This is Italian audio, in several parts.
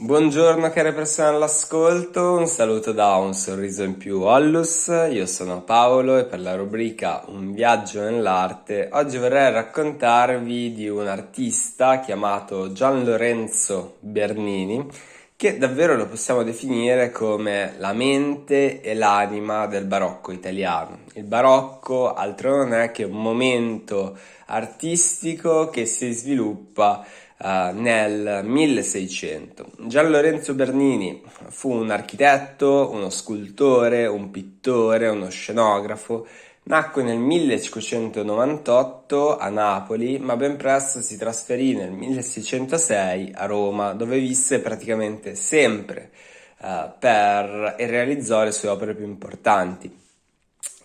Buongiorno care persone all'ascolto, un saluto da Un sorriso in più Ollus, io sono Paolo e per la rubrica Un viaggio nell'arte oggi vorrei raccontarvi di un artista chiamato Gian Lorenzo Bernini che davvero lo possiamo definire come la mente e l'anima del barocco italiano. Il barocco altro non è che un momento artistico che si sviluppa nel 1600. Gian Lorenzo Bernini fu un architetto, uno scultore, un pittore, uno scenografo. Nacque nel 1598 a Napoli, ma ben presto si trasferì nel 1606 a Roma, dove visse praticamente sempre per e realizzò le sue opere più importanti.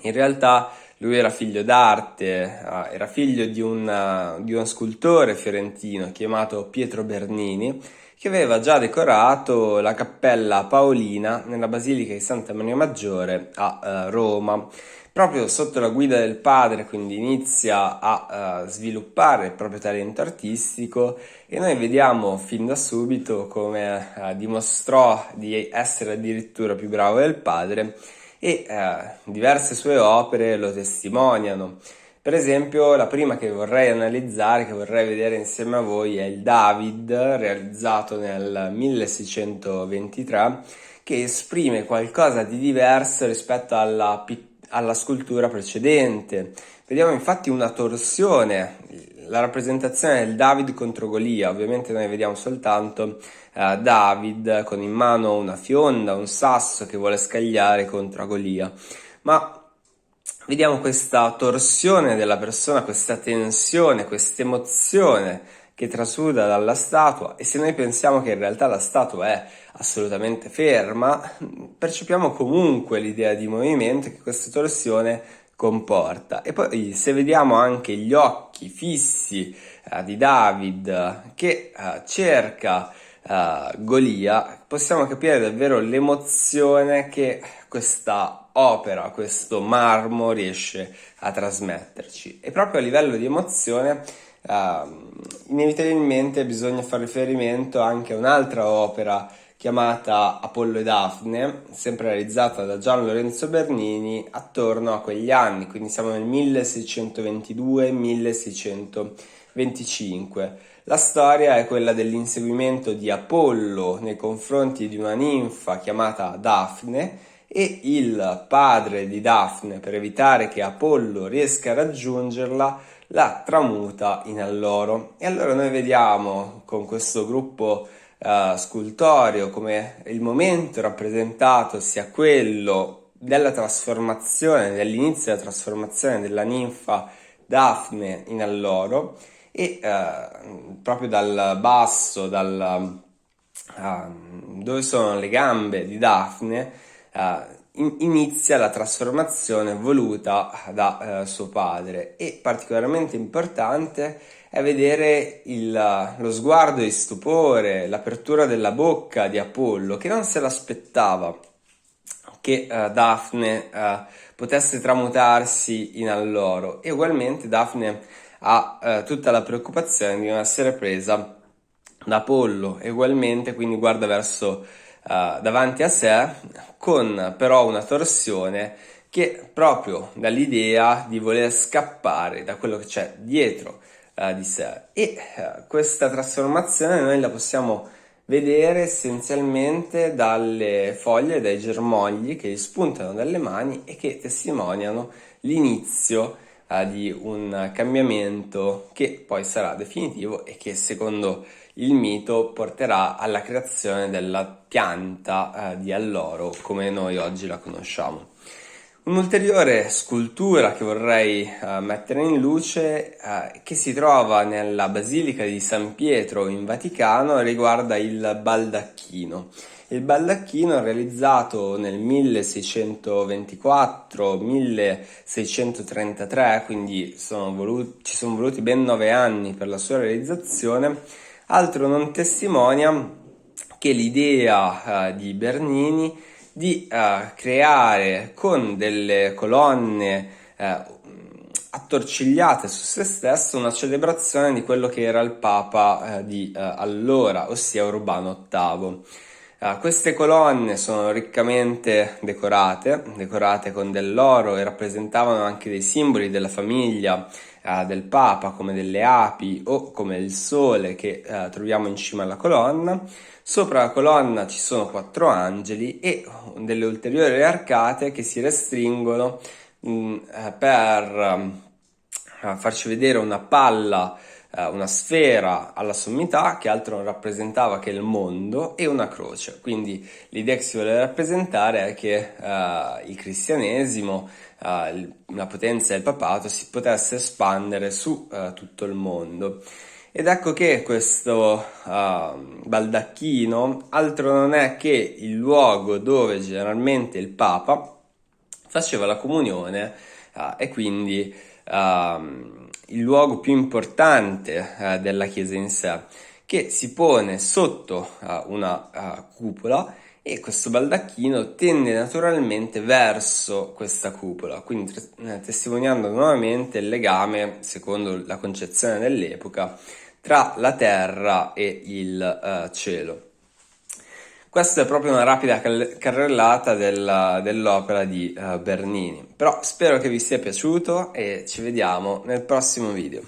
In realtà lui era figlio d'arte, era figlio di uno scultore fiorentino chiamato Pietro Bernini, che aveva già decorato la Cappella Paolina nella Basilica di Santa Maria Maggiore a Roma. Proprio sotto la guida del padre, quindi inizia a sviluppare il proprio talento artistico e noi vediamo fin da subito come dimostrò di essere addirittura più bravo del padre e diverse sue opere lo testimoniano. Per esempio, la prima che vorrei analizzare, che vorrei vedere insieme a voi, è il David, realizzato nel 1623, che esprime qualcosa di diverso rispetto alla scultura precedente. Vediamo infatti una torsione, la rappresentazione del David contro Golia. Ovviamente noi vediamo soltanto David con in mano una fionda, un sasso che vuole scagliare contro Golia. Ma vediamo questa torsione della persona, questa tensione, questa emozione che trasuda dalla statua, e se noi pensiamo che in realtà la statua è assolutamente ferma, percepiamo comunque l'idea di movimento che questa torsione comporta. E poi se vediamo anche gli occhi fissi di David che cerca Golia, possiamo capire davvero l'emozione che questa opera, questo marmo riesce a trasmetterci. E proprio a livello di emozione, inevitabilmente bisogna fare riferimento anche a un'altra opera chiamata Apollo e Dafne, sempre realizzata da Gian Lorenzo Bernini attorno a quegli anni, quindi siamo nel 1622-1625. La storia è quella dell'inseguimento di Apollo nei confronti di una ninfa chiamata Dafne, e il padre di Dafne, per evitare che Apollo riesca a raggiungerla, la tramuta in alloro. E allora noi vediamo con questo gruppo scultoreo come il momento rappresentato sia quello della trasformazione, dell'inizio della trasformazione della ninfa Dafne in alloro, e proprio dal basso, dove sono le gambe di Dafne, inizia la trasformazione voluta da suo padre. E particolarmente importante è vedere lo sguardo di stupore, l'apertura della bocca di Apollo, che non se l'aspettava che Dafne potesse tramutarsi in alloro, e ugualmente Dafne ha tutta la preoccupazione di non essere presa da Apollo, e ugualmente quindi guarda verso davanti a sé, con però una torsione che proprio dall'idea di voler scappare da quello che c'è dietro di sé. E questa trasformazione noi la possiamo vedere essenzialmente dalle foglie, dai germogli che gli spuntano dalle mani e che testimoniano l'inizio di un cambiamento che poi sarà definitivo e che secondo il mito porterà alla creazione della pianta di alloro come noi oggi la conosciamo. Un'ulteriore scultura che vorrei mettere in luce, che si trova nella Basilica di San Pietro in Vaticano, riguarda il baldacchino. Il baldacchino realizzato nel 1624-1633, quindi ci sono voluti ben 9 anni per la sua realizzazione, altro non testimonia che l'idea di Bernini di creare con delle colonne attorcigliate su se stesso una celebrazione di quello che era il Papa di allora, ossia Urbano VIII. Queste colonne sono riccamente decorate con dell'oro, e rappresentavano anche dei simboli della famiglia del Papa, come delle api o come il sole che troviamo in cima alla colonna. Sopra la colonna ci sono 4 angeli e delle ulteriori arcate che si restringono per farci vedere una palla, una sfera alla sommità, che altro non rappresentava che il mondo, e una croce. Quindi l'idea che si vuole rappresentare è che il cristianesimo, la potenza del papato, si potesse espandere su tutto il mondo. Ed ecco che questo baldacchino altro non è che il luogo dove generalmente il Papa faceva la comunione, e quindi il luogo più importante della chiesa in sé, che si pone sotto una cupola, e questo baldacchino tende naturalmente verso questa cupola, quindi testimoniando nuovamente il legame, secondo la concezione dell'epoca, tra la terra e il cielo. Questa è proprio una rapida carrellata dell'opera di Bernini, però spero che vi sia piaciuto e ci vediamo nel prossimo video.